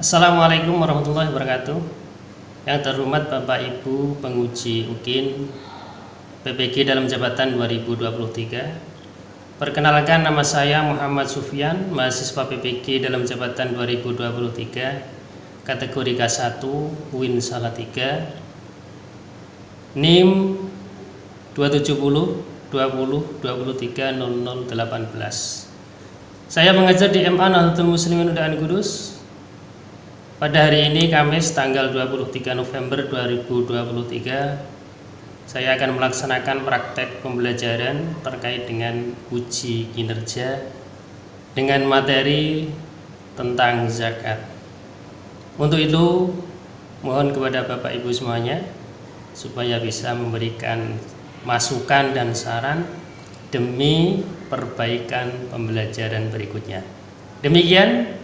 Assalamualaikum warahmatullahi wabarakatuh. Yang terhormat Bapak Ibu penguji UKIN PPG dalam jabatan 2023. Perkenalkan, nama saya Muhammad Sufyan, mahasiswa PPG dalam jabatan 2023, kategori K1, UIN Salatiga, NIM 270 20 23 0018. Saya mengajar di MA Nahdlatul Muslimin Undaan Kudus. Pada hari ini Kamis tanggal 23 November 2023, saya akan melaksanakan praktek pembelajaran terkait dengan uji kinerja dengan materi tentang zakat. Untuk itu, mohon kepada Bapak Ibu semuanya supaya bisa memberikan masukan dan saran demi perbaikan pembelajaran berikutnya. Demikian,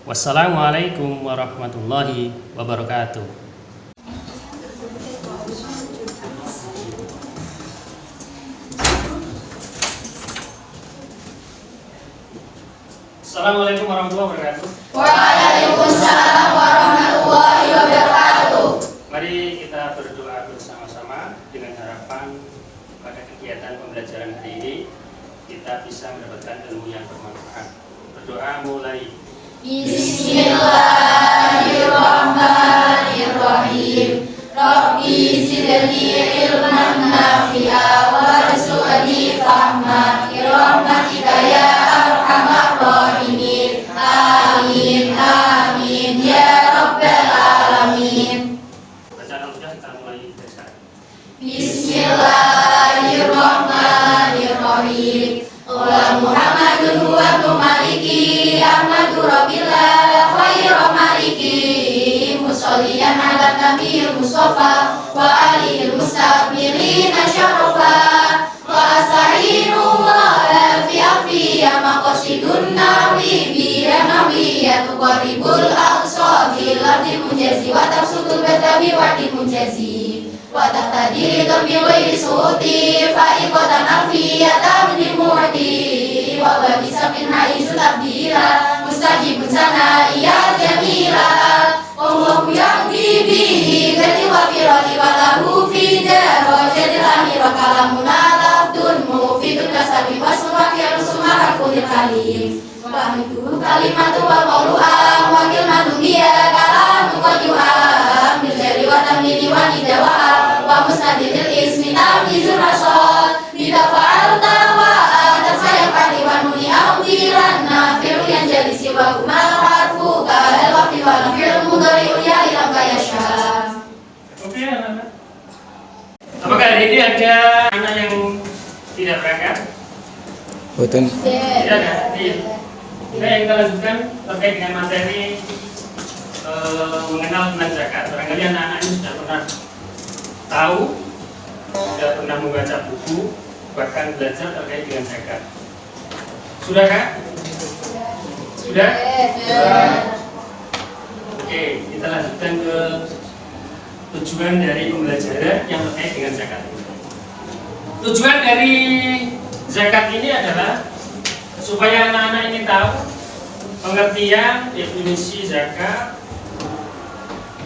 wassalamualaikum warahmatullahi wabarakatuh. Assalamualaikum warahmatullahi wabarakatuh. Waalaikumsalam warahmatullahi wabarakatuh. Mari kita berdoa bersama-sama dengan harapan pada kegiatan pembelajaran hari ini kita bisa mendapatkan ilmu yang bermanfaat. Berdoa mulai. Bismillahirrahmanirrahim. Rabbi zidni ilman nafi'a warzuqni fahma birahmatika ya arhamar rahimin. Amin amin ya rabbal alamin. Bacaan sudah kita mulai baca. Bismillahirrahmanirrahim. Qala Muhammadun huwa maliki Ahmadu rabbillah khairu maliki musalliyan ala nabiyil mustafa wa alihil mustaqbilina syarafa wa asta'inullah fi afiya maqasidun nawi biya nawiyatu qaribul aqsabil ardi mujazi wa tafsutul batabi wa di mujazi wa taqtadi bi ghairi suti fa'iqatan afiyatan bi mu'ti wa bisa bin haizu tabdila mustajibun sana ya jamila Allahu yaqdi bihi gati wa firati wa lahu fi darajatil akhirah kalamuna lafdun mufidun kasabi wa sumaki al-sumah harful kalim wa itu kalimatu wal qawlu'am wa kilmatun biya kalamu qaju'am bil jari wa tamlini wa nidawa'am wa mustadilil ismi tamizul rasol bida fa'alta wa adat saya fa'li wa nuni awdilan nafi'u yang jadi siwa kumal harfu kahel wa fi wa nafil mudari'u ya ilam kayasya. Oke, anak-anak. Apakah hari ini ada anak yang tidak berangkat? Betul. Tidak ada. Iya. Nah, yang kita lanjutkan terkait dengan materi mengenal tentang zakat. Barangkali anak-anak ini sudah pernah tahu, sudah pernah membaca buku, bahkan belajar terkait dengan zakat. Sudah kah? Sudah? Oke, kita lanjutkan ke tujuan dari pembelajaran yang terkait dengan zakat. Tujuan dari zakat ini adalah supaya anak-anak ini tahu pengertian definisi zakat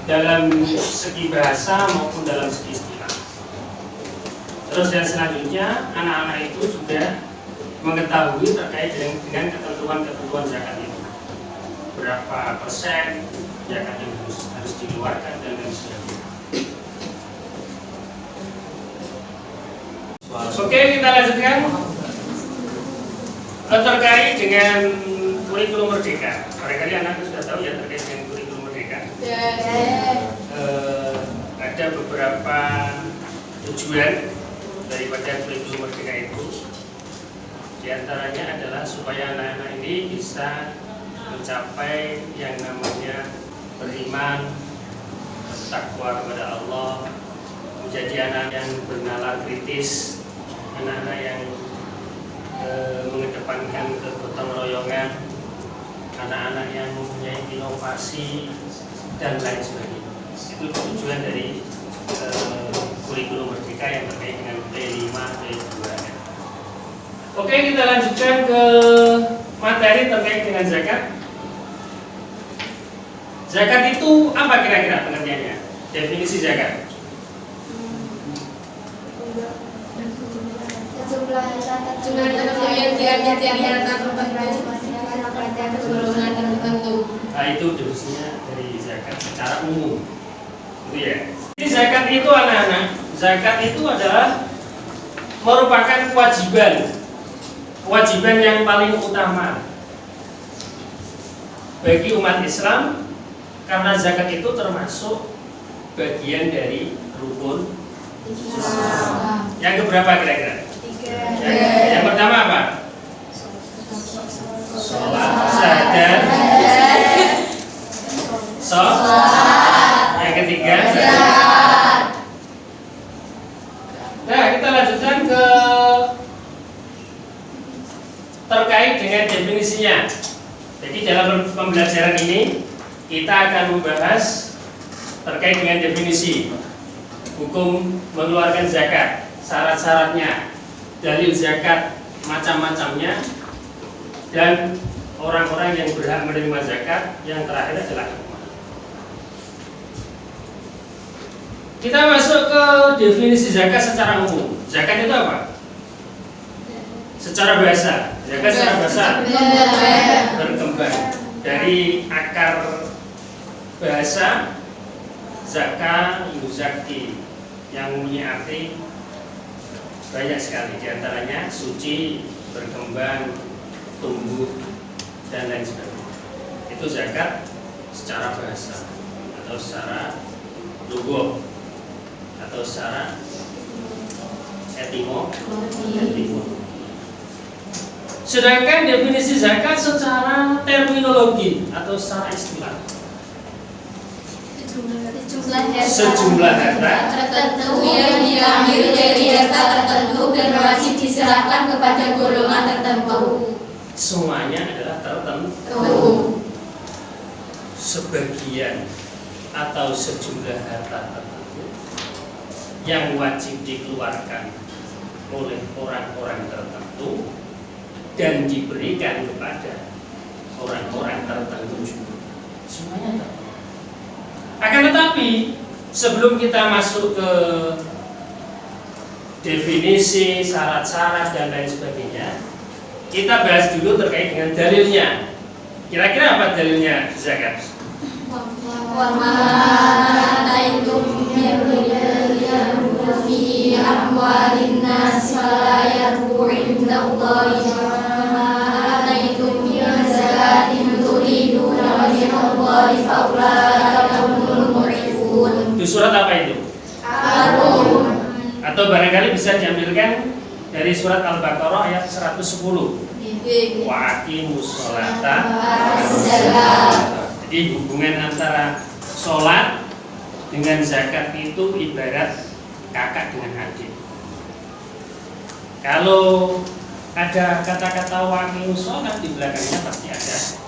dalam segi bahasa maupun dalam segi istilah. Terus dan selanjutnya anak-anak itu sudah mengetahui terkait dengan ketentuan-ketentuan zakat itu. Berapa persen zakat yang harus dikeluarkan dan lain sebagainya. Oke, kita lanjutkan terkait dengan kurikulum merdeka. Barangkali anak sudah tahu ya terkait dengan kurikulum merdeka. Ada beberapa tujuan daripada kurikulum merdeka itu. Di antaranya adalah supaya anak-anak ini bisa mencapai yang namanya beriman, bertakwa kepada Allah, menjadi anak yang bernalar kritis, anak-anak yang mengedepankan kegotong royongan, anak-anak yang mempunyai inovasi dan lain sebagainya. Itu tujuan dari kurikulum merdeka yang terkait dengan P5, P2. Oke, kita lanjutkan ke materi terkait dengan zakat. Zakat itu apa kira-kira pengertiannya? Definisi zakat. Jumlah yang harta golongan tertentu. Nah, itu definisinya dari zakat secara umum. Gitu ya. Jadi zakat itu anak-anak, zakat itu adalah merupakan kewajiban yang paling utama bagi umat Islam, karena zakat itu termasuk bagian dari rukun Islam. Yang keberapa kira-kira? Yang pertama apa? Sholat, syahadat, yang ketiga zakat. Nah, kita lanjutkan ke terkait dengan definisinya. Jadi dalam pembelajaran ini kita akan membahas terkait dengan definisi hukum mengeluarkan zakat, syarat-syaratnya, dalil zakat macam-macamnya, dan orang-orang yang berhak menerima zakat. Yang terakhir adalah hikmah. Kita masuk ke definisi zakat secara umum. Zakat itu apa? Secara bahasa, zakat secara bahasa berkembang dari akar bahasa zakah yuzaki yang mempunyai arti banyak sekali, diantaranya suci, berkembang, tumbuh, dan lain sebagainya. Itu zakat secara bahasa atau secara lugah atau secara etimologi. Sedangkan definisi zakat secara terminologi atau secara istilah, sejumlah harta tertentu yang diambil dari harta tertentu dan wajib diserahkan kepada golongan tertentu. semuanya adalah tertentu. Sebagian atau sejumlah harta tertentu yang wajib dikeluarkan oleh orang-orang tertentu dan diberikan kepada orang-orang tertentu juga. Semuanya tertentu. Akan tetapi sebelum kita masuk ke definisi, syarat-syarat, dan lain sebagainya, kita bahas dulu terkait dengan dalilnya. Kira-kira apa dalilnya zakat? Wa ma ataitum min ribalin fi amwalin nas fala yarbu indallahi ma ataitum min zakatin turiduna wajhallahi faulaika humul mu'minun. Itu surat apa itu? Ar-Rum. Atau barangkali bisa diambilkan dari surat Al-Baqarah ayat 110. Wa aqimus sholata. Jadi hubungan antara sholat dengan zakat itu ibarat kakak dengan adik. Kalau ada kata-kata wa aqimus sholat, di belakangnya pasti ada zakat.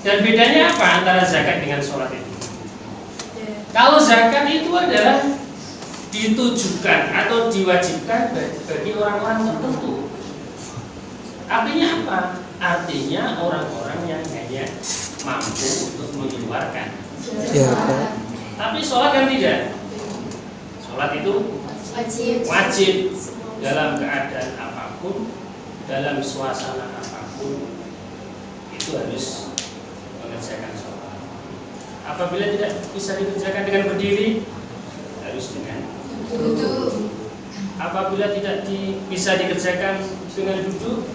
Dan bedanya apa antara zakat dengan sholat itu? Kalau zakat itu adalah ditujukan atau diwajibkan bagi orang-orang tertentu. Artinya apa? Artinya orang-orang yang hanya mampu untuk mengeluarkan. Tapi sholat kan tidak. Sholat itu wajib dalam keadaan apapun, dalam suasana apapun, itu harus mengerjakan sholat. Apabila tidak bisa dikerjakan dengan berdiri, harus dengan duduk. Apabila tidak bisa dikerjakan dengan duduk,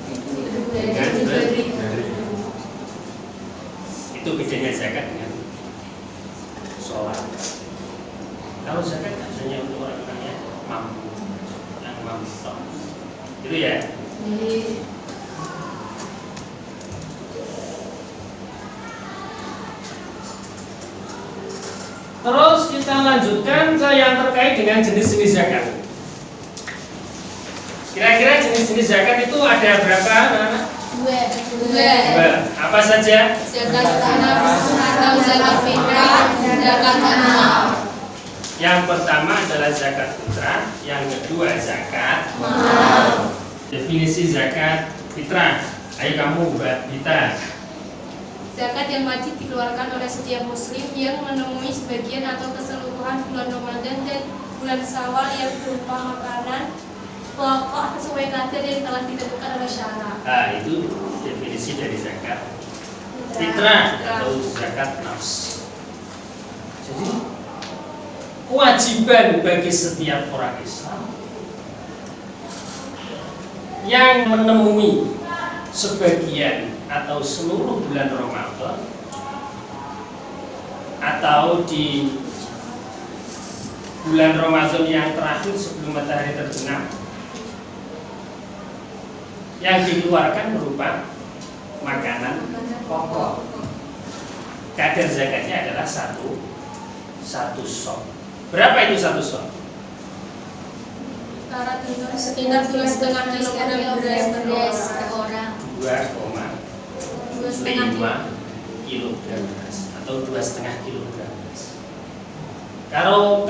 dengan berdiri. Itu bedanya zakat dengan sholat. Kalau zakat hanya untuk orang-orang yang mampu, gitu ya. Terus kita lanjutkan ke yang terkait dengan jenis-jenis zakat. Kira-kira jenis-jenis zakat itu ada berapa? Dua. Apa saja? Zakat tanah atau zakat fitrah, zakat mal. Yang pertama adalah zakat fitrah, yang kedua zakat mal. Definisi zakat fitrah. Ayo kamu Mbak Dita. Zakat yang wajib dikeluarkan oleh setiap muslim yang menemui sebagian atau keseluruhan bulan Ramadan dan bulan Syawal yang berupa makanan pokok sesuai kadar yang telah ditentukan oleh syara. Nah, itu definisi dari zakat fitrah atau zakat nafs. Jadi kewajiban bagi setiap orang Islam yang menemui sebagian atau seluruh bulan Ramadan atau di bulan Ramadan yang terakhir sebelum matahari terbenam, yang dikeluarkan berupa makanan pokok. Kadar zakatnya adalah satu sok. Berapa itu satu sok? Sekitar 2,5 kilogram beras per orang. 2,5 kilogram beras atau 2,5 kilogram beras. Kalau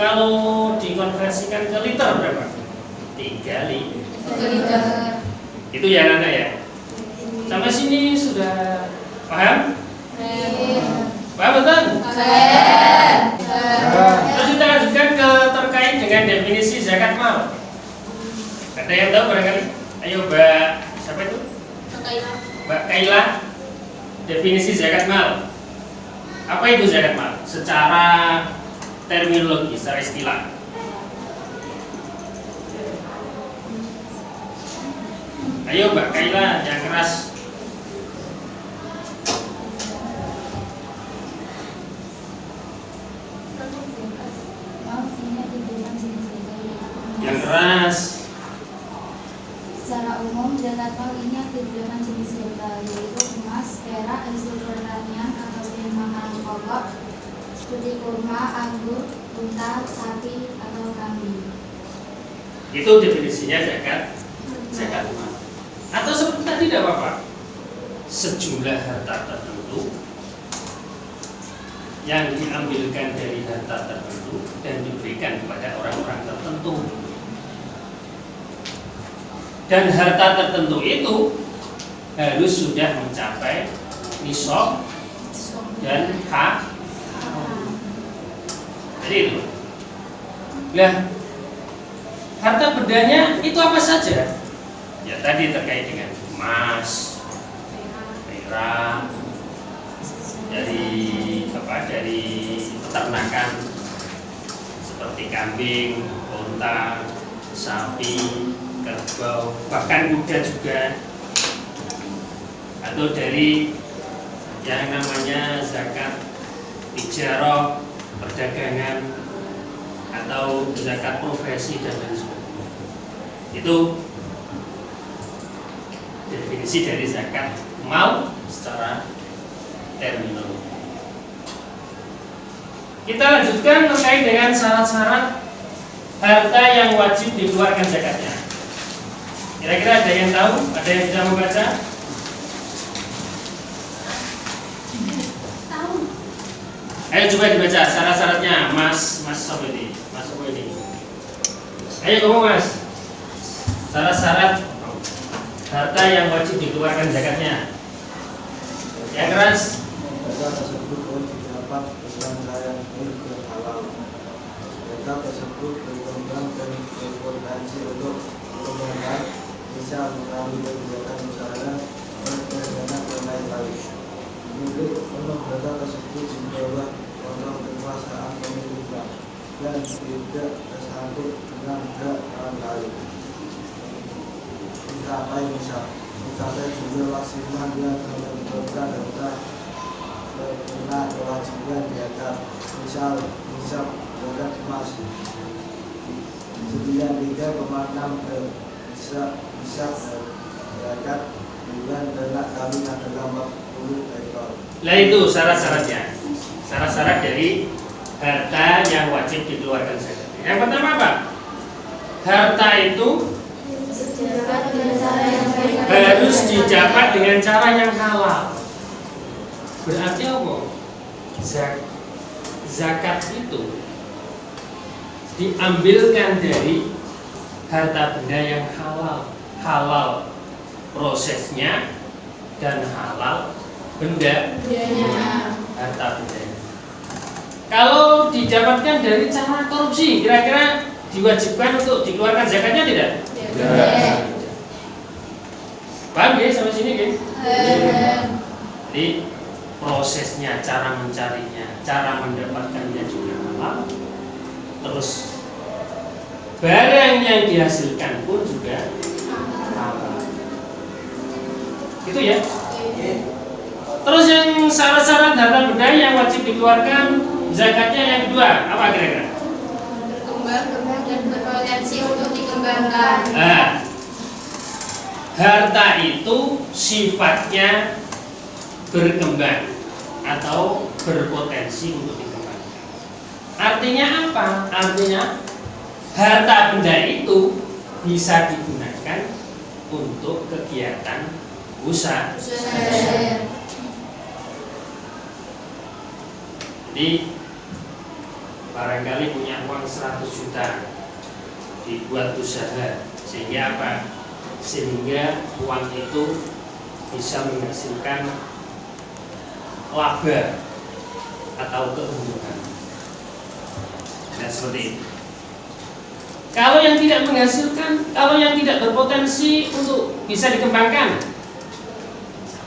dikonversikan ke liter berapa? 3 liter. Itu ya Nana ya. Sampai sini sudah paham? Paham betul? Terus kita lanjutkan ke terkait dengan definisi zakat mal. Ada yang tahu barangkali? Ayo Mbak, siapa itu? Mbak Kaila, definisi zakat mal. Apa itu zakat mal? Secara terminologi, secara istilah. Ayo Mbak Kaila, yang keras. Yang keras. Secara umum, zakat mal ini diberikan jenis harta, yaitu emas, perak, hasil pertanian atau makanan pokok seperti kurma, anggur, unta, sapi, atau kambing. Itu definisinya zakat mal. Atau seperti tadi tidak apa-apa, sejumlah harta tertentu yang diambilkan dari harta tertentu dan diberikan kepada orang-orang tertentu. Dan harta tertentu itu harus sudah mencapai nisab dan hak. Jadi itu. Nah, harta bendanya itu apa saja? Ya tadi terkait dengan emas, perak, dari peternakan seperti kambing, unta, sapi, kerbau, bahkan kuda juga, atau dari yang namanya zakat tijarah, perdagangan, atau zakat profesi dan lain sebagainya. Itu definisi dari zakat mal secara terminologi. Kita lanjutkan terkait dengan syarat-syarat harta yang wajib dikeluarkan zakatnya. Kira-kira ada yang tahu? Ada yang bisa membaca? Tahu. Ayo coba dibaca syarat-syaratnya, Mas Sob ini. Ayo kamu Mas. Syarat-syarat harta yang wajib dikeluarkan zakatnya. Yang keras. Harta tersebut wajib dapat dengan cara yang halal. Harta tersebut berkembang dan berpotensi untuk mengembangkan, bisa mengalami kebijakan usaha dan lain-lain. Milik penuh harta tersebut di bawah kontrol kekuasaan pemerintah dan tidak tersangkut dengan hak orang lain. Mencapai jumlah maksimal yang menentukan harta terkena kewajiban zakat, misal zakat emas 93,6 bisa zakat bulan ternak kambing adalah 40 ekor. Nah itu syarat-syaratnya. Syarat-syarat dari harta yang wajib dikeluarkan zakat. Yang pertama apa? Harta itu harus didapat dengan cara yang halal. Berarti apa? Zakat itu diambilkan dari harta benda yang halal. Halal prosesnya dan halal benda Bendanya. harta bendanya. Kalau didapatkan dari cara korupsi, kira-kira diwajibkan untuk dikeluarkan zakatnya tidak? Tidak. Paham ya sampai sini kan? Eh, Jadi prosesnya, cara mencarinya, cara mendapatkannya juga halal. Terus barang yang dihasilkan pun juga halal. Gitu ya. Terus yang syarat-syarat harta benda yang wajib dikeluarkan zakatnya yang kedua apa kira-kira? Berkembang dan berpotensi untuk dikembangkan. Nah, harta itu sifatnya berkembang atau berpotensi untuk dikembangkan. Artinya apa? Artinya harta benda itu bisa digunakan untuk kegiatan usaha. Jadi barangkali punya uang 100 juta dibuat usaha sehingga apa? Sehingga uang itu bisa menghasilkan laba atau keuntungan. Nah, seperti itu. Kalau yang tidak menghasilkan, kalau yang tidak berpotensi untuk bisa dikembangkan,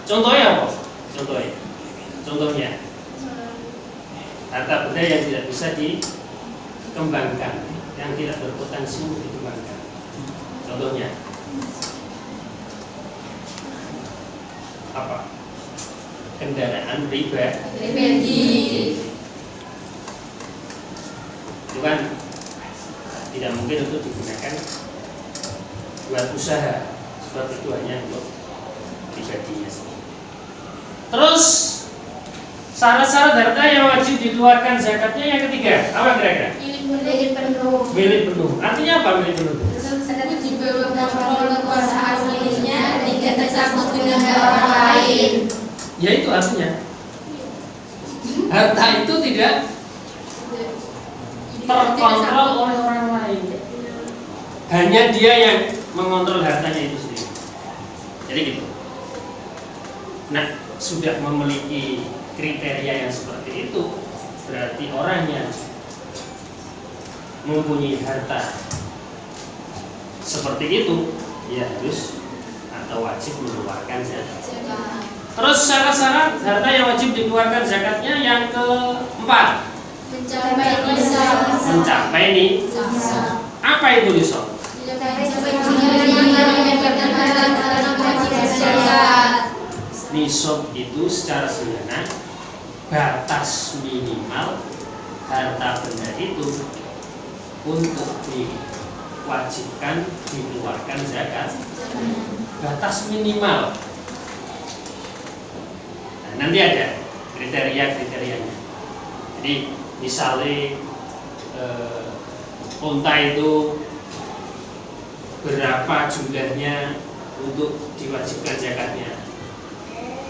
contohnya apa? Contohnya harta benda yang tidak bisa dikembangkan, yang tidak berpotensi untuk dikembangkan. Contohnya apa? Kendaraan pribadi. Itu kan tidak mungkin untuk digunakan buat usaha, sebab itu hanya untuk pribadinya sendiri. Terus syarat-syarat harta yang wajib dikeluarkan zakatnya yang ketiga apa kira-kira? milik penuh. Milik penuh. Artinya apa milik penuh? Tersebut di bawah kontrol kekuasaan miliknya dan tidak tersangkut dengan Orang lain. Ya itu artinya harta itu tidak terkontrol oleh orang lain. Hanya dia yang mengontrol hartanya itu sendiri. Jadi gitu. Nah, sudah memiliki kriteria yang seperti itu, berarti orang yang mempunyai harta seperti itu, ya harus atau wajib mengeluarkan zakat. Terus syarat-syarat harta yang wajib dikeluarkan zakatnya yang keempat, mencapai nisab. Apa itu nisab? Nisab itu secara sederhana batas minimal harta benda itu untuk diwajibkan dikeluarkan zakat. Batas minimal. Nah, nanti ada kriteria-kriterianya. Jadi misalnya unta itu berapa jumlahnya untuk diwajibkan zakatnya.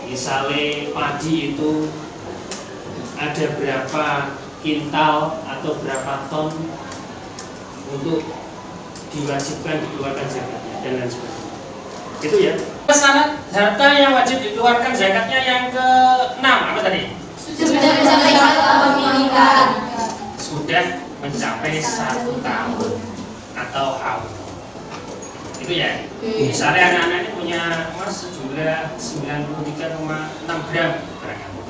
Misalnya padi itu ada berapa kintal atau berapa ton untuk diwajibkan dikeluarkan zakatnya dan lain sebagainya. Gitu ya. Syarat harta yang wajib dikeluarkan zakatnya yang ke-6 apa tadi? Sudah mencapai 1 tahun menikah. Sudah mencapai 1 tahun atau haul. Itu ya. Misalnya anak-anak ini punya emas sejumlah 93,6 gram barangkali.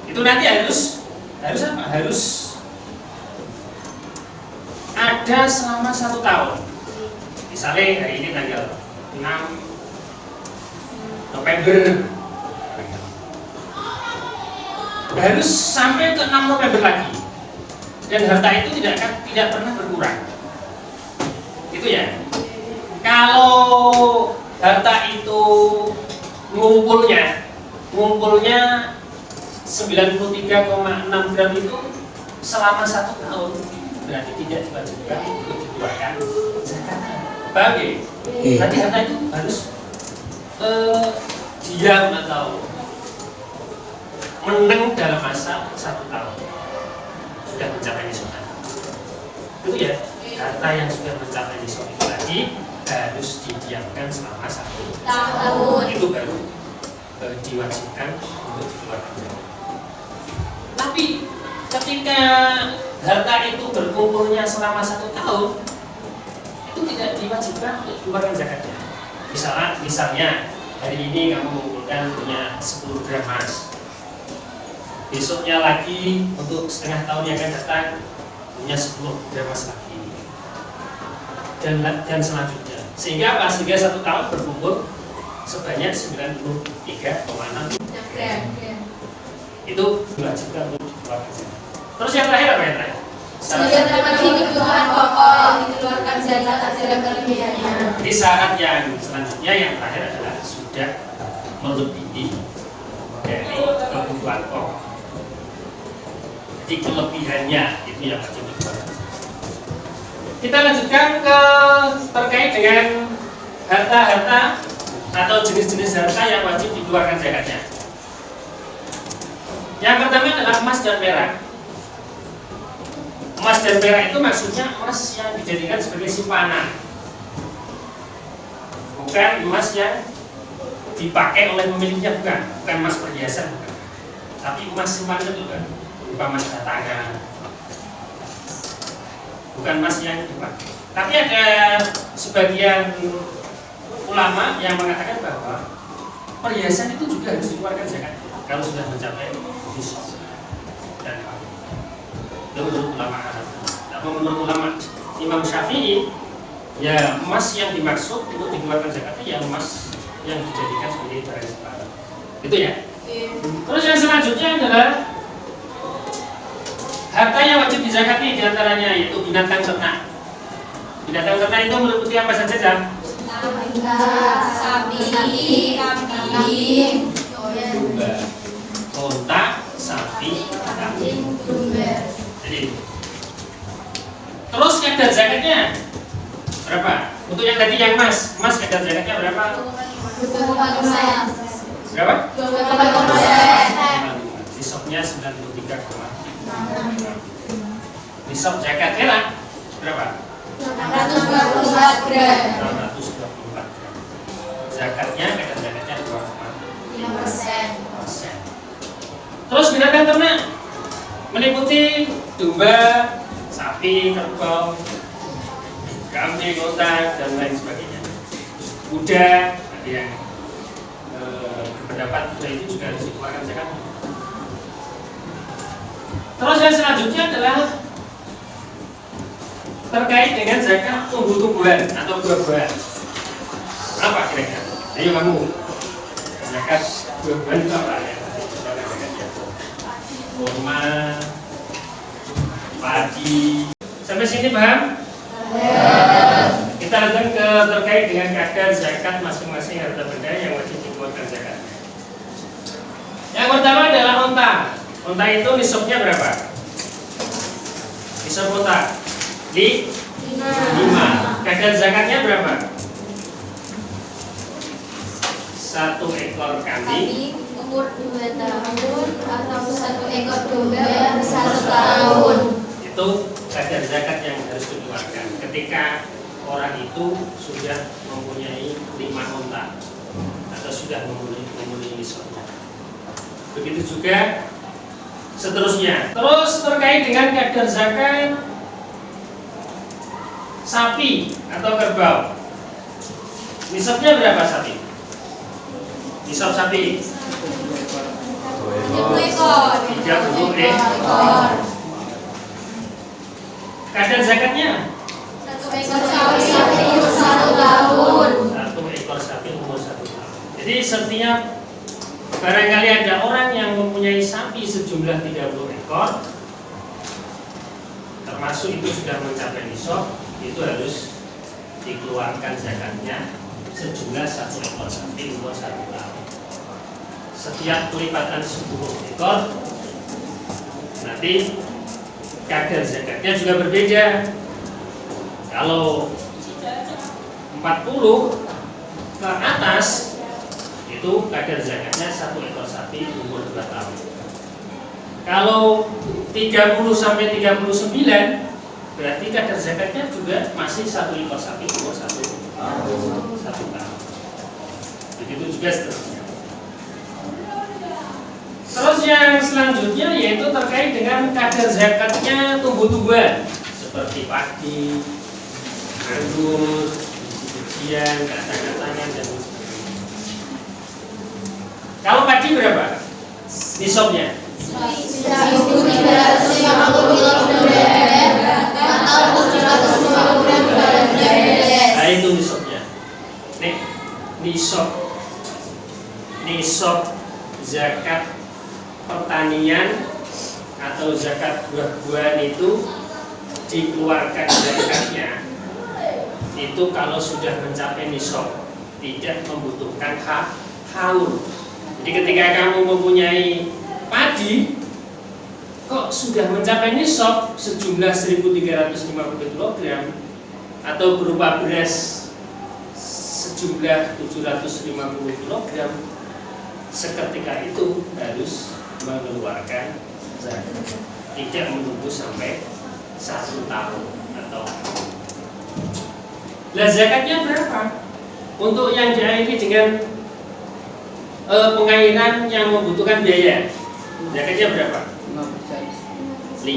Itu nanti harus apa? Harus ada selama 1 tahun. Misalnya hari ini tanggal 6 November, harus sampai ke 6 November lagi, dan harta itu tidak pernah berkurang. Itu ya. Kalau harta itu ngumpulnya 93,6 gram itu selama 1 tahun, berarti tidak diwajibkan untuk dikeluarkan zakat. Paham ya? Berarti harta itu harus diam atau meneng dalam masa 1 tahun sudah mencapai nisab. Itu ya, harta yang sudah mencapai nisab itu tadi harus didiamkan selama 1 tahun. Itu baru diwajibkan untuk dikeluarkan zakat. Tapi ketika harta itu berkumpulnya selama 1 tahun, itu tidak diwajibkan untuk dikeluarkan zakatnya. Misalnya hari ini kamu mengumpulkan punya 10 gram emas, besoknya lagi untuk setengah tahun yang akan datang punya 10 gram emas lagi, dan selanjutnya, sehingga apa? Sehingga 1 tahun berkumpul sebanyak 93,6 gram. Itu diwajibkan untuk dikeluarkan zakat. Terus yang terakhir apa yang terakhir? Sudah terpenuhi kebutuhan pokok dikeluarkan zakat hasil kelebihannya. Jadi syarat yang selanjutnya yang terakhir adalah sudah melebihi dari kebutuhan pokok. Jadi kelebihannya itu yang wajib dikeluarkan. Kita lanjutkan ke terkait dengan harta-harta atau jenis-jenis harta yang wajib dikeluarkan zakatnya. Yang pertama adalah emas dan perak. Emas dan perak itu maksudnya emas yang dijadikan sebagai simpanan, bukan emas yang dipakai oleh pemiliknya, bukan emas perhiasan, bukan. Tapi emas simpanan juga, bukan emas batangan, bukan emas yang dipakai. Tapi ada sebagian ulama yang mengatakan bahwa perhiasan itu juga harus dikeluarkan zakat kalau sudah mencapai nisab dan fakir. Itu menurut ulama Arab. Tapi menurut ulama Imam Syafi'i, ya emas yang dimaksud untuk dikeluarkan zakat itu ya emas yang dijadikan sebagai barang simpanan. Itu ya. Terus yang selanjutnya adalah harta yang wajib dizakati diantaranya yaitu binatang ternak. Binatang ternak itu meliputi apa saja, Jam? Sapi, kambing, Domba, onta, sapi, kambing. Jadi, terus kadar zakatnya berapa? Untuk yang tadi yang emas kadar zakatnya berapa? 25%. Berapa? 25%. Nisabnya 93,5. Nisab zakat perak berapa? 624 gram. 624 gram. Zakatnya kadar zakatnya 2,5%. Terus binatang ternak meliputi domba, sapi, kerbau, kambing, onta, dan lain sebagainya. Kuda, ada yang berpendapat kuda itu juga harus dikeluarkan zakat. Terus yang selanjutnya adalah terkait dengan zakat tumbuh-tumbuhan atau buah-buahan. Apa kira-kira? Ayo kamu, zakat buah-buahan itu apa ya? Kurma, padi. Sampai sini paham? Kita lanjutkan ke terkait dengan kadar zakat masing-masing harta benda yang wajib dikeluarkan zakatnya. Yang pertama adalah onta. Onta itu nisabnya berapa? Nisab onta 5. Kadar zakatnya berapa? 1 ekor kambing umur 2 tahun atau 1 ekor domba 1 tahun. Itu kadar zakat yang harus dikeluarkan ketika orang itu sudah mempunyai 5 onta atau sudah memenuhi nisabnya. Begitu juga seterusnya. Terus terkait dengan kadar zakat sapi atau kerbau, nisabnya berapa sapi? Nisab sapi 30 ekor. 30 ekor. Kadar zakatnya 1 ekor sapi umur 1 tahun. 1 ekor sapi umur 1 tahun. Jadi setiap barangkali ada orang yang mempunyai sapi sejumlah 30 ekor, termasuk itu sudah mencapai nisab, itu harus dikeluarkan zakatnya sejumlah 1 ekor sapi umur 1 tahun. Setiap kelipatan 10 ekor nanti kadar zakatnya juga berbeda. Kalau 40 ke atas itu kadar zakatnya 1 ekor sapi umur 2 tahun. Kalau 30 sampai 39 berarti kadar zakatnya juga masih 1 ekor sapi umur 1 tahun. Begitu juga seterusnya. yang selanjutnya yaitu terkait dengan kadar zakatnya tumbuh-tumbuhan seperti padi, anggur, biji-bijian, kacang-kacangan dan sebagainya. Kalau padi berapa? Nisabnya? 1.350 kg atau 750 gram per beres. Nah itu nisabnya. Nih, nisab zakat pertanian atau zakat buah-buahan itu dikeluarkan zakatnya itu kalau sudah mencapai nisab, tidak membutuhkan haul. Jadi ketika kamu mempunyai padi kok sudah mencapai nisab sejumlah 1.350 kg atau berupa beras sejumlah 750 kg, seketika itu harus mengeluarkan zakat, tidak menunggu sampai 1 tahun atau. Lah zakatnya berapa? Untuk yang diairi dengan pengairan yang membutuhkan biaya, zakatnya berapa? 5%.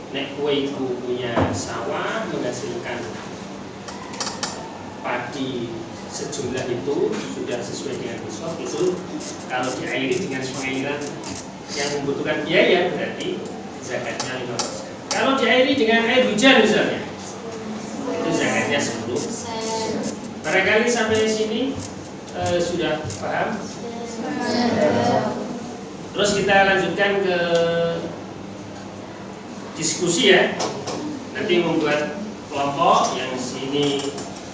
Nek kowe iku punya sawah menghasilkan padi sejumlah itu sudah sesuai dengan nisab, itu kalau diairi dengan pengairan yang membutuhkan biaya berarti zakatnya 5%. Kalau diairi dengan air hujan misalnya, itu zakatnya 10%. Barangkali sampai sini sudah paham? Terus kita lanjutkan ke diskusi ya. Nanti membuat kelompok yang sini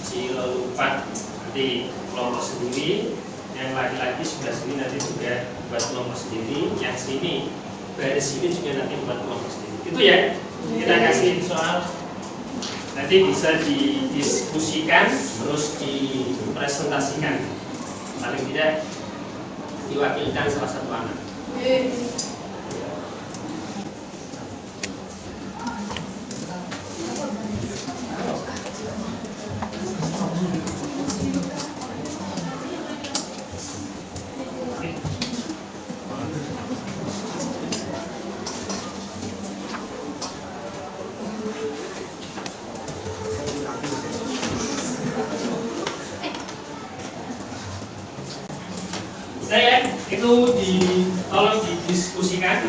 Cilolupat nanti kelompok sendiri, yang laki-laki sebelah sini nanti juga buat kelompok sendiri, yang sini baris sini juga nanti buat kelompok sendiri. Itu ya. Kita kasih soal nanti bisa didiskusikan terus dipresentasikan. Paling tidak diwakilkan salah satu anak. Saya itu tolong didiskusikan.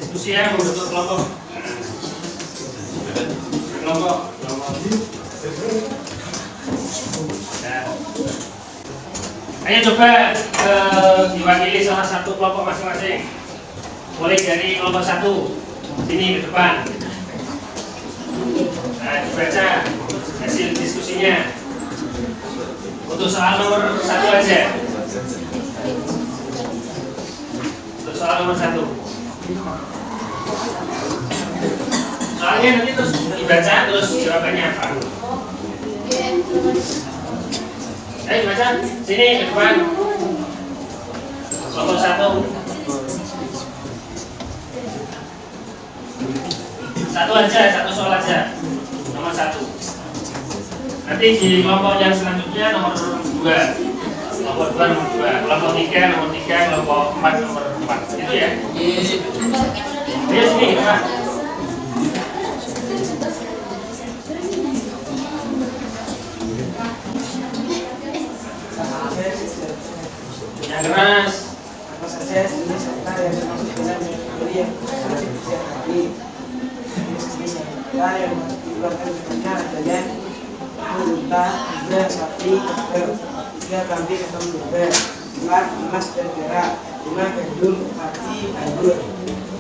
Diskusi ya, membentuk kelompok. Nah, ayo coba diwakili salah satu kelompok masing-masing. Mulai dari kelompok 1 sini ke depan. Nah, dibaca hasil diskusinya. Untuk soal nomor 1 aja. Untuk soal nomor 1. Soalnya nanti terus dibaca terus jawabannya apa? Ayo baca. Sini ke depan. Nomor 1. Satu aja, satu soal aja. Nomor 1. Nanti di kelompok yang selanjutnya nomor 2. Kelompok 2 nomor 2. Kelompok 3 nomor 3. Kelompok 4 nomor 4. Itu ya. Ayo sini Pak. Yang keras. Apa saja jenis serta yang termasuk dalam kategori yang sangat setiap hari. Jenis serta yang dikeluarkan sebanyak adanya unta, kuda, sapi, kerbau, 3 kambing atau domba, 4 emas dan perak, 5 gandum, padi, anggur,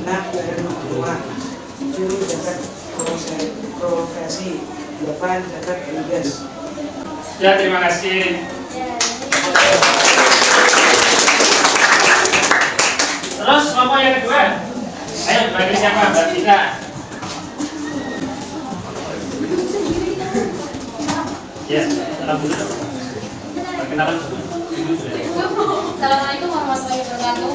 6 barang rumah, 7 zakat profesi, 8 zakat bebas. Ya, terima kasih. Terus kelompok yang kedua. Ayo bagi siapa? Mbak Tika. Ya, salam dulu. Perkenalan dulu. Assalamualaikum warahmatullahi wabarakatuh.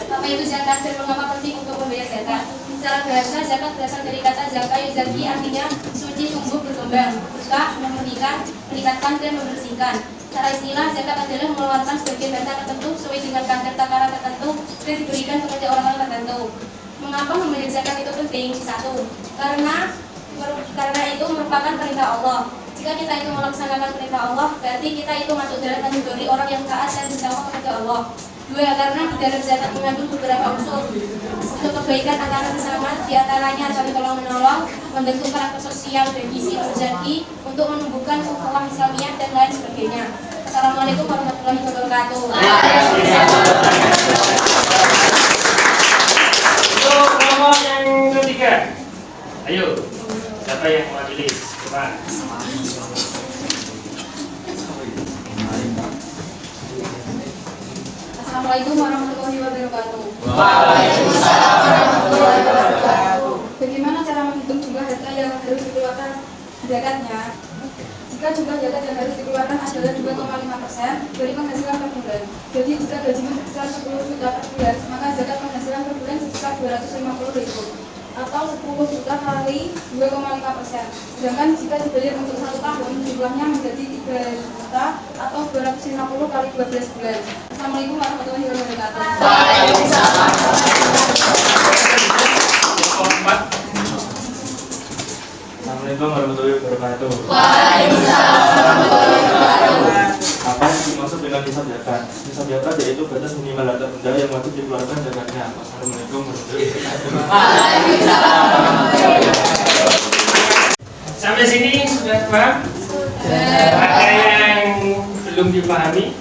Apa itu zakat dan mengapa penting untuk membayar zakat? Secara bahasa, zakat berasal dari kata zakat yuzaki, artinya suci, tumbuh, berkembang. menyumbang, berkah, memurnikan, meningkatkan, dan membersihkan. Secara istilah, zakat adalah mengeluarkan sebagian harta tertentu sesuai dengan kadar takaran tertentu dan diberikan kepada orang-orang tertentu. Mengapa membayar zakat itu penting? Satu, karena itu merupakan perintah Allah. Jika kita itu melaksanakan perintah Allah, berarti kita itu masuk dalam kategori orang yang taat dan bertakwa kepada Allah. Dua, karena di dalam zakat mengandung beberapa unsur untuk kebaikan antara sesama, diantaranya saling tolong menolong, membentuk karakter sosial dan gizi rezeki, untuk menumbuhkan ukhuwah Islamiyah dan lain sebagainya. Assalamualaikum warahmatullahi wabarakatuh. Untuk kelompok yang ketiga, ayo, siapa yang mewakili? Coba. Assalamualaikum warahmatullahi wabarakatuh. Waalaikumsalam warahmatullahi wabarakatuh. Bagaimana cara menghitung jumlah harta yang harus dikeluarkan zakatnya? Jika jumlah zakat yang harus dikeluarkan adalah 2,5% dari penghasilan per bulan. Jadi jika gajinya sebesar 10 juta per bulan, maka zakat penghasilan per bulan sebesar 250.000 atau 10 juta kali 2,5%. Sedangkan jika dibayar untuk 1 tahun, jumlahnya menjadi 3 juta atau 250 kali 12 bulan. Assalamualaikum warahmatullahi wabarakatuh. Waalaikumsalam. Keempat. Assalamualaikum warahmatullahi wabarakatuh. Waalaikumsalam warahmatullahi wabarakatuh. Apa yang dimaksud dengan nisab zakat? Nisab zakat yaitu batas minimal harta benda yang wajib dikeluarkan zakatnya. Assalamualaikum warahmatullahi wabarakatuh. Waalaikumsalam warahmatullahi wabarakatuh. Sampai sini sudah paham? Ada yang belum dipahami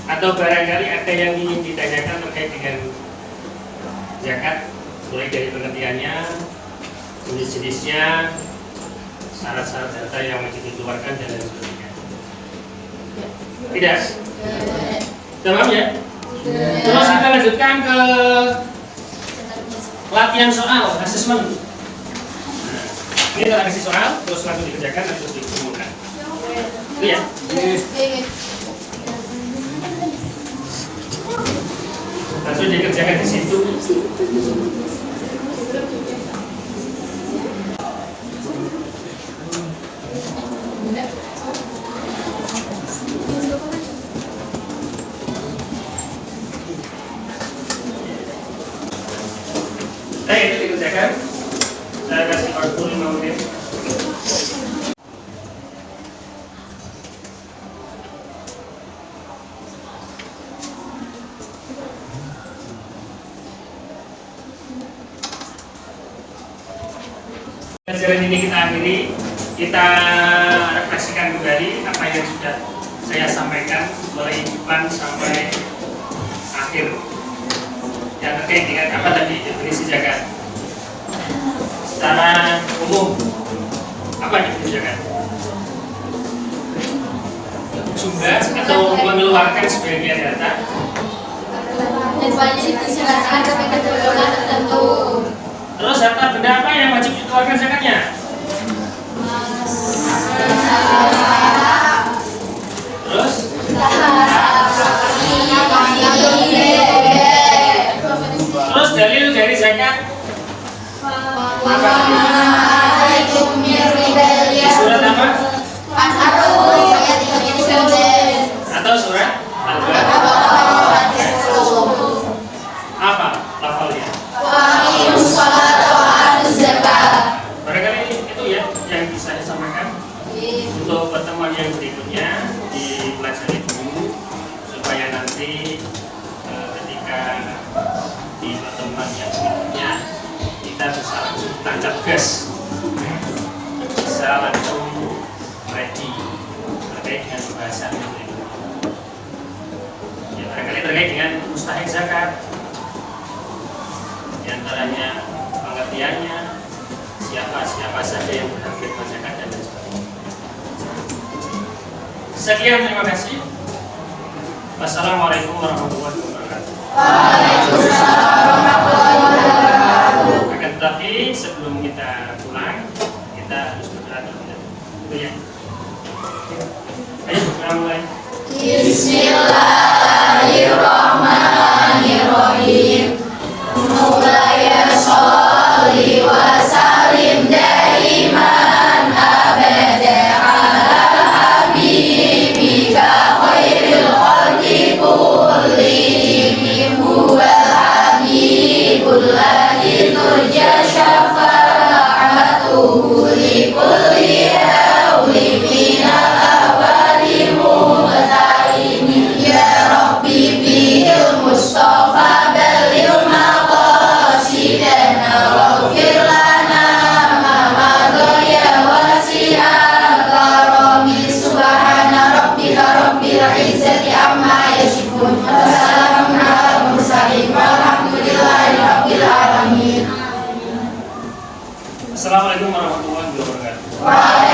atau barangkali ada yang ingin ditanyakan terkait dengan zakat, mulai dari pengertiannya, jenis-jenisnya, syarat-syarat harta yang wajib dikeluarkan dan lain sebagainya. Tidak? Tamam ya? Terus kita lanjutkan ke latihan soal, asesmen. Nah, ini kita kasih soal, terus langsung dikerjakan, terus dikumpulkan. Itu ya? Langsung dikerjakan di situ. Itu dikerjakan. Saya kasih waktu 5 menit. Pelajaran ini kita akhiri, kita refleksikan kembali apa yang sudah saya sampaikan mulai depan sampai akhir yang terkait dengan apa tadi definisi zakat. Secara umum, apa definisi zakat? Jumlah atau mengeluarkan sebagian harta Dan wajib diserahkan kepada golongan tertentu. Terus harta benda apa yang wajib dikeluarkan zakatnya? Terus? Terus dalil dari zakat? Di surat apa? Atau surat Al-Baqarah? Apa lafalnya? Barangkali itu ya yang bisa saya sampaikan. Untuk pertemuan yang berikutnya dipelajari dulu supaya nanti ketika di pertemuan yang berikutnya kita bisa langsung tancap gas, bisa langsung ready terkait dengan pembahasan yang berikutnya. Ya, barangkali terkait dengan mustahik zakat, di antaranya pengertiannya, siapa saja yang berhak menerima zakat dan lain sebagainya. Sekian, terima kasih. Wassalamualaikum warahmatullahi wabarakatuh. Waalaikumsalam warahmatullahi wabarakatuh. Akan tetapi sebelum kita pulang, kita harus berdoa terlebih dahulu. Itu ya. Ayo kita mulai. Bismillahirrahmanirrahim. Mulai sholli wa salim daiman abada Waalaikumsalam.